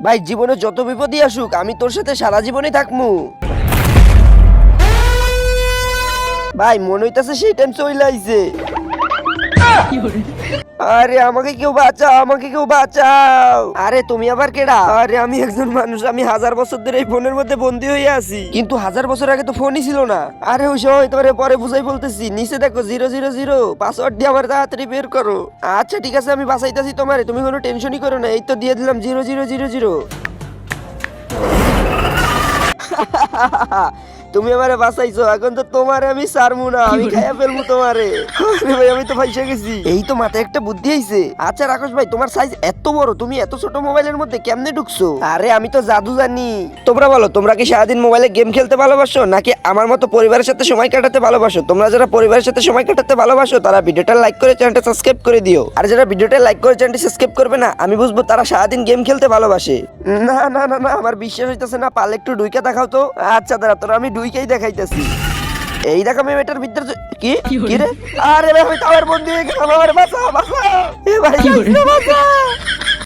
ভাই জীবনে যত বিপদই আসুক আমি তোর সাথে সারা জীবনই থাকমু। ভাই মনে হইতাছে সেই টাইম চলে আইছে। আরে আমাকে কেউ বাঁচাও, আমাকে কেউ বাঁচাও। আরে তুমি আবার কেডা? আরে আমি একজন মানুষ, আমি 1000 বছর ধরে এই ফোনের মধ্যে বন্দী হয়ে আছি, কিন্তু 1000 বছর আগে তো ফোনই ছিল না। আরে ওই সময় তোমারে পরে বুঝাই বলতেছি, নিচে দেখো 000 পাসওয়ার্ড দিয়ে আমার তাড়াতাড়ি বের করো। আচ্ছা ঠিক আছে আমি বাঁচাইতাছি তোমারে, তুমি কোনো টেনশনই করো না। এই তো দিয়ে দিলাম 0000। তুমি আমারে বাঁচাইছো, এখন তো তোমারে আমি ছাড়মু না, আমি খাইয়া ফেলবো তোমারে। আরে ভাই আমি তো ফাইসা গেছি। এই তো মাথায় একটা বুদ্ধি আইছে। আচ্ছা রাকেশ ভাই তোমার সাইজ এত বড়, তুমি এত ছোট মোবাইলের মধ্যে কেমনে ঢুকছো? আরে আমি তো জাদু জানি। তোমরা বলো, তোমরা কি সারাদিন মোবাইলে গেম খেলতে ভালোবাসো নাকি আমার মতো পরিবারের সাথে সময় কাটাতে ভালোবাসো? তোমরা যারা পরিবারের সাথে সময় কাটাতে ভালোবাসো তারা ভিডিওটা লাইক করে চ্যানেলটা সাবস্ক্রাইব করে দিও। আর যারা ভিডিওটা লাইক করে চ্যানেলটা সাবস্ক্রাইব করবে না, আমি বুঝবো তারা সারাদিন গেম খেলতে ভালোবাসে। না না না না, আমার বিশ্বাস হইতাছে না। পারলে একটু ডুইকা দেখাও তো। আচ্ছা দাঁড়া, তোরা আমি ডুইকাই দেখাইতাছি। এই দেখো আমি এটার ভিতরে কি কি রে? আরে ভাই আমি টাওয়ার বন্ধ হয়ে গেলাম, আমার বাঁচাও বাঁচাও। এ ভাই বাঁচাও।